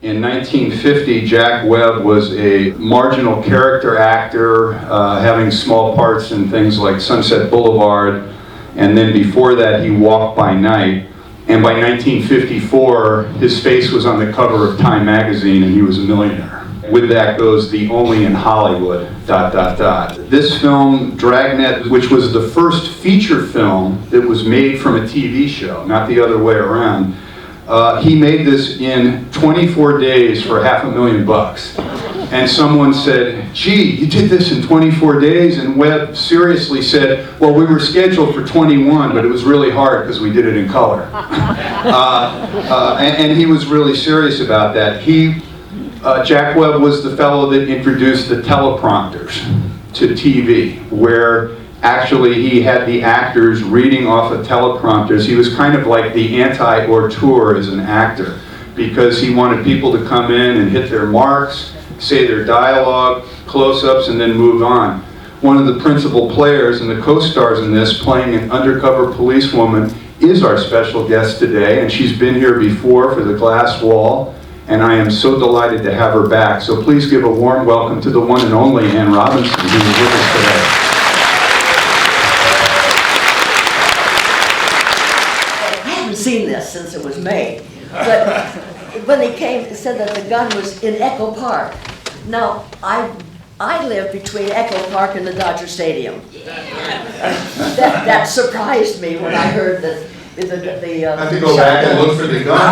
In 1950, Jack Webb was a marginal character actor, having small parts in things like Sunset Boulevard, and then before that he Walked by Night. And by 1954, his face was on the cover of Time magazine and he was a millionaire. With that goes The Only in Hollywood, ... This film, Dragnet, which was the first feature film that was made from a TV show, not the other way around, he made this in 24 days for $500,000. And someone said, gee, you did this in 24 days? And Webb seriously said, well, we were scheduled for 21, but it was really hard because we did it in color. And he was really serious about that. Jack Webb was the fellow that introduced the teleprompters to TV, where actually he had the actors reading off of teleprompters. He was kind of like the anti-auteur as an actor, because he wanted people to come in and hit their marks, say their dialogue, close-ups, and then move on. One of the principal players and the co-stars in this, playing an undercover policewoman, is our special guest today, and she's been here before for The Glass Wall, and I am so delighted to have her back. So please give a warm welcome to the one and only Ann Robinson, who is with us today. I haven't seen this since it was made, but when he came, it said that the gun was in Echo Park. Now, I live between Echo Park and the Dodger Stadium. That surprised me when I heard that the I have to go back and look for the gun. I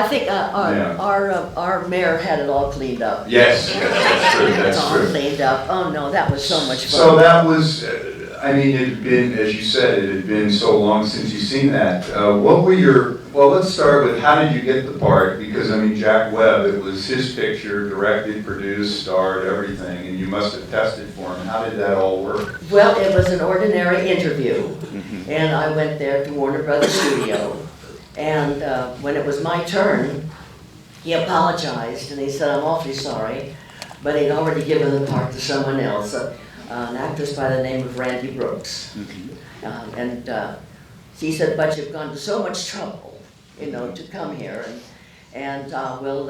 think our mayor had it all cleaned up. Yes, that's true. It's all cleaned up. Oh no, that was so much fun. So that was, I mean, it had been, as you said, it had been so long since you've seen that. What were your, well, let's start with, how did you get the part? Because, I mean, Jack Webb, it was his picture, directed, produced, starred, everything, and you must have tested for him. How did that all work? Well, it was an ordinary interview, and I went there to Warner Brothers Studio, and when it was my turn, he apologized, and he said, I'm awfully sorry, but he'd already given the part to someone else. An actress by the name of Randy Brooks. He said, but you've gone to so much trouble, you know, to come here, and we'll,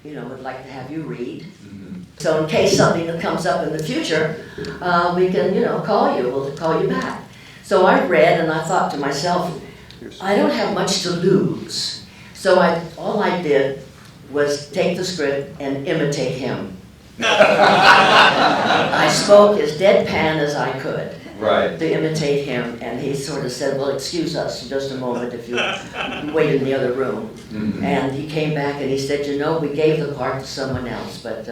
you know, would like to have you read. So in case something that comes up in the future, we can, you know, call you, we'll call you back. So I read, and I thought to myself, I don't have much to lose. So all I did was take the script and imitate him. I spoke as deadpan as I could to imitate him, and he sort of said, well, excuse us just a moment if you wait in the other room. And he came back and he said, you know, we gave the part to someone else, but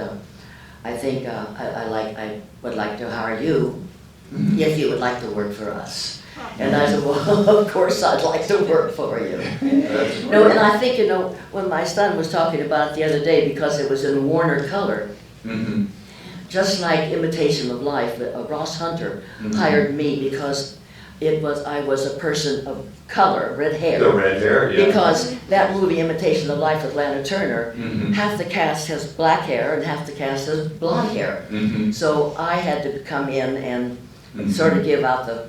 I think I would like to hire you if you would like to work for us. And I said, well, of course I'd like to work for you. No, and I think, you know, when my son was talking about it the other day, because it was in Warner color, just like Imitation of Life, Ross Hunter hired me because I was a person of color, red hair. The red hair, yeah. Because that movie, Imitation of Life with Lana Turner, half the cast has black hair and half the cast has blonde hair. So I had to come in and sort of give out the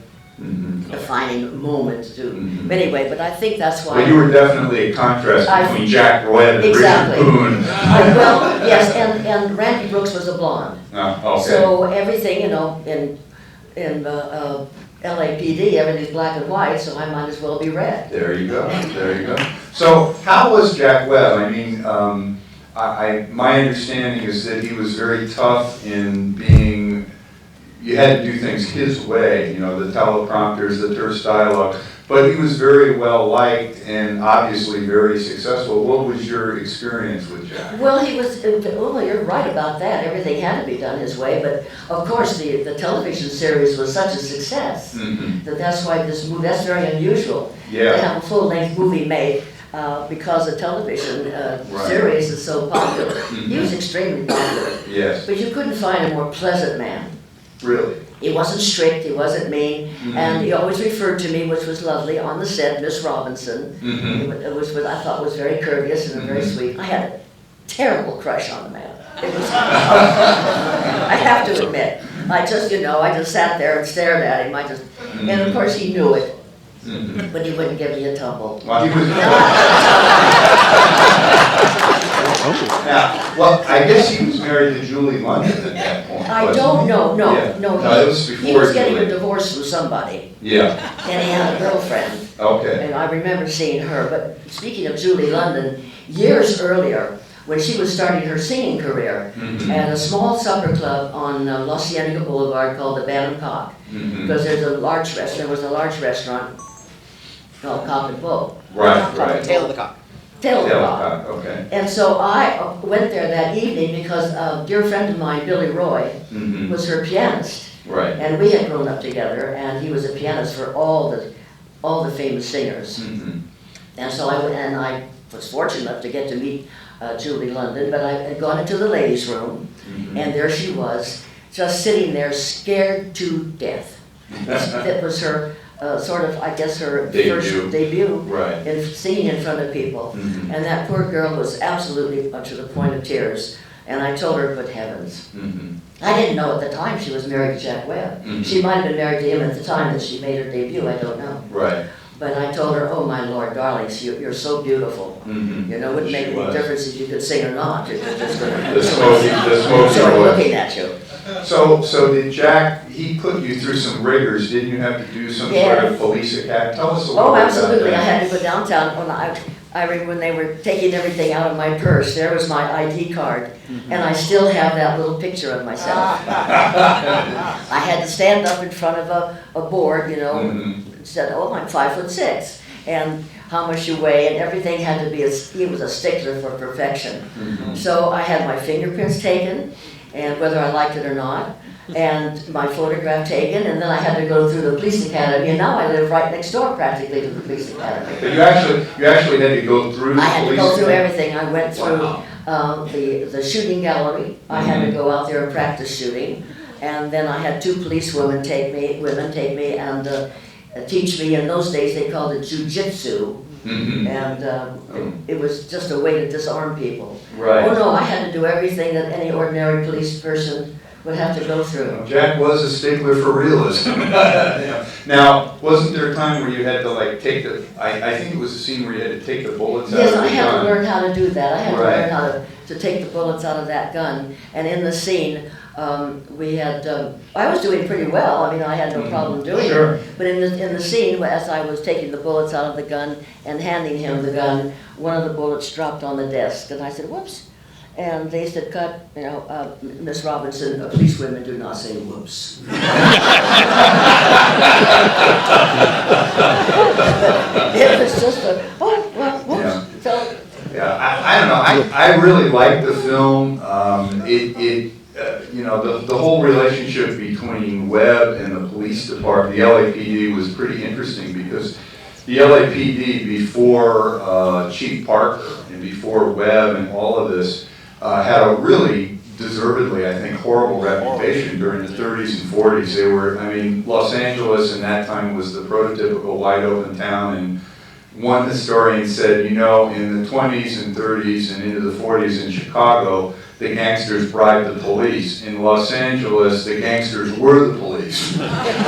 defining moment to do. But anyway, but I think that's why. Well, you were definitely a contrast between Jack Webb and Richard Boone. Well, yes, and Randy Brooks was a blonde. Oh, okay. So everything, you know, in LAPD, everything's black and white, so I might as well be red. There you go, there you go. So how was Jack Webb? I mean, my understanding is that he was very tough in being, you had to do things his way, you know, the teleprompters, the terse dialogue, but he was very well liked and obviously very successful. What was your experience with Jack? Well, you're right about that. Everything had to be done his way, but of course the television series was such a success that's why this movie, that's very unusual to have a full-length movie made because the television series is so popular. He was extremely popular. Yes. But you couldn't find a more pleasant man. Really? He wasn't strict, he wasn't mean, and he always referred to me, which was lovely, on the set, Miss Robinson. It was what I thought was very courteous and very sweet. I had a terrible crush on the man. It was, I have to admit. I just sat there and stared at him. And of course he knew it. But he wouldn't give me a tumble. Well, he was Well, I guess he was married to Julie London at that point. I don't know, Yeah. no, No, it was he before was getting a Julie. divorce from somebody, Yeah, and he had a girlfriend, okay. and I remember seeing her. But speaking of Julie London, years earlier, when she was starting her singing career, Mhm. at a small supper club on La Cienega Boulevard called the Bat and Cock, Mhm. because there was a large restaurant called Cock and Bull. Right, right. Tail of the cock. Tail of the Cock. Telecock, okay. And so I went there that evening because a dear friend of mine, Billy Roy, Mhm. was her pianist. Right. And we had grown up together, and he was a pianist for all the famous singers. Mhm. And so I was fortunate enough to get to meet Julie London, but I had gone into the ladies' room, Mhm. and there she was, just sitting there scared to death. That was her, sort of, I guess, her Debut. first debut Right. in singing in front of people. Mhm. And that poor girl was absolutely to the point of tears. And I told her, but heavens. Mhm. I didn't know at the time she was married to Jack Webb. Mhm. She might have been married to him at the time that she made her debut, I don't know. Right. But I told her, oh my Lord, darlings, you're so beautiful. Mhm. You know, it wouldn't make She any was. difference if you could sing or not. You're just gonna. The smoky Sort of voice. looking at you. So did Jack, he put you through some rigors, didn't you have to do some sort Yeah. of police academy? Tell us a little Oh, bit about absolutely. I that. had to go downtown. I remember when they were taking everything out of my purse, there was my ID card. And I still have that little picture of myself. I had to stand up in front of a board, you know, Mhm. and said, oh, I'm 5'6", and how much you weigh, and everything had to be, he was a stickler for perfection. Mhm. So I had my fingerprints taken, and whether I liked it or not, and my photograph taken, and then I had to go through the police academy, and now I live right next door practically to the police academy. But you actually had to go through the I had to police go through academy? everything. I went through Wow. the shooting gallery. I had to go out there and practice shooting, and then I had two police women take me and teach me. In those days, they called it jujitsu, Mhm. and it was just a way to disarm people. Right. Oh no, I had to do everything that any ordinary police person would have to go through. Jack was a stickler for realism. Yeah. Now, wasn't there a time where you had to like take I think it was a scene where you had to take the bullets out Yes, of the I had to gun. learn how to do that. I had to Right. learn how to take the bullets out of that gun. And in the scene, we had, I was doing pretty well. I mean, I had no problem doing Sure. it. But in the scene, as I was taking the bullets out of the gun and handing him the gun, one of the bullets dropped on the desk. And I said, whoops. And they said, cut, you know, Miss Robinson, police women do not say whoops. It was just a, oh, well, whoops. Yeah. So, Yeah, I don't know. I really liked the film. You know, the whole relationship between Webb and the police department, the LAPD, was pretty interesting because the LAPD before Chief Parker and before Webb and all of this had a really deservedly, I think, horrible reputation during the 30s and 40s. They were, I mean, Los Angeles in that time was the prototypical wide open town, and one historian said, you know, in the 20s and 30s and into the 40s in Chicago, the gangsters bribed the police. In Los Angeles, the gangsters were the police.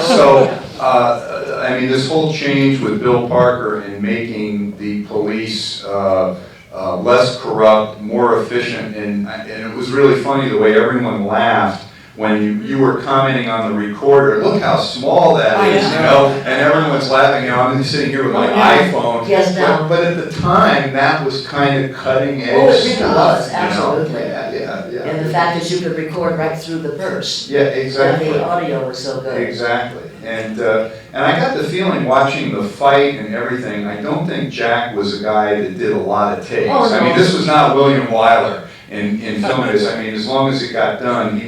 So, I mean, this whole change with Bill Parker in making the police less corrupt, more efficient, and it was really funny the way everyone laughed when you were commenting on the recorder. Look how small that is, you know, and everyone's laughing. You know, I'm sitting here with my iPhone. Yes, now. But at the time, that was kind of cutting edge Oh, it really stuff. was, you know? absolutely. Yeah. And the fact that you could record right through the purse. Yeah, exactly. And the audio was so good. Exactly. And I got the feeling watching the fight and everything, I don't think Jack was a guy that did a lot of takes. Oh, no. I mean, this was not William Wyler in filming this. I mean, as long as it got done,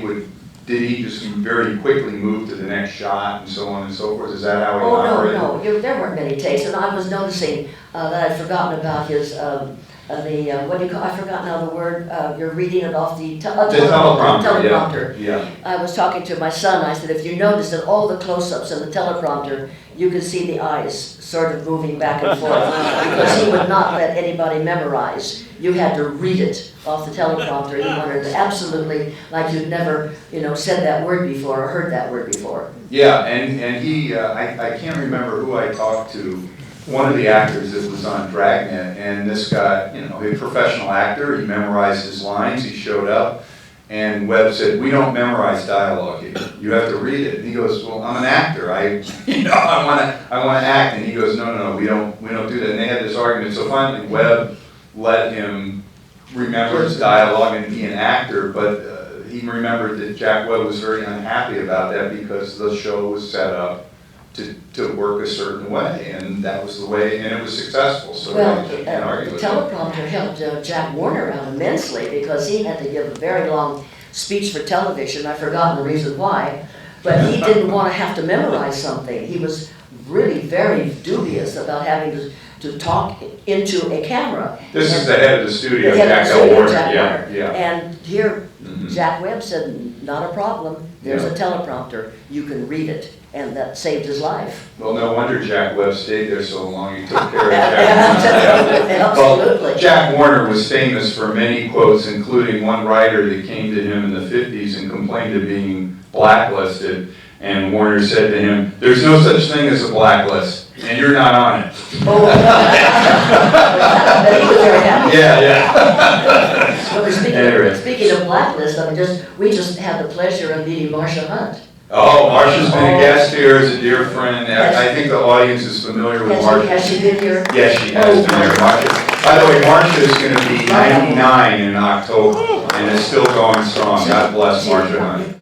did he just very quickly move to the next shot and so on and so forth? Is that how he operated? Oh, no, there weren't many takes, and I was noticing that I'd forgotten about his, what do you call, I've forgotten now the word, you're reading it off the teleprompter. teleprompter. Yeah. I was talking to my son, I said, if you notice that all the close-ups in the teleprompter, you could see the eyes sort of moving back and forth, because he would not let anybody memorize. You had to read it off the teleprompter. He wanted it absolutely like you'd never, you know, said that word before or heard that word before. Yeah, and he, I can't remember who I talked to one of the actors that was on Dragnet, and this guy, you know, a professional actor, he memorized his lines, he showed up, and Webb said, "We don't memorize dialogue here. You have to read it." And he goes, "Well, I'm an actor. I want to act." And he goes, No, we don't do that." And they had this argument. So finally, Webb let him remember his dialogue and be an actor, but he remembered that Jack Webb was very unhappy about that because the show was set up to work a certain way, and that was the way, and it was successful. So Well, I can't argue the with that. teleprompter helped Jack Warner out immensely because he had to give a very long speech for television. I've forgotten the reason why, but he didn't want to have to memorize something. He was really very dubious about having to talk into a camera. This is the head of the studio, The head of Jack the studio, Warner. Jack Yeah, Warner. yeah. And here, Mhm. Jack Webb said, "Not a problem. There's Yeah. a teleprompter. You can read it." And that saved his life. Well, no wonder Jack Webb stayed there so long. He took care of Jack. Absolutely. Well, Jack Warner was famous for many quotes, including one writer that came to him in the 50s and complained of being blacklisted. And Warner said to him, "There's no such thing as a blacklist, and you're not on it." Oh, but he was very happy. Yeah. Well, Anyway. speaking of blacklist, we just had the pleasure of meeting Marcia Hunt. Oh, Marcia's been a guest here as a dear friend. I think the audience is familiar with Marcia. Has she been here? Yes, she has been here, Marcia. By the way, Marcia is going to be 99 in October, and is still going strong. God bless Marcia Hunt.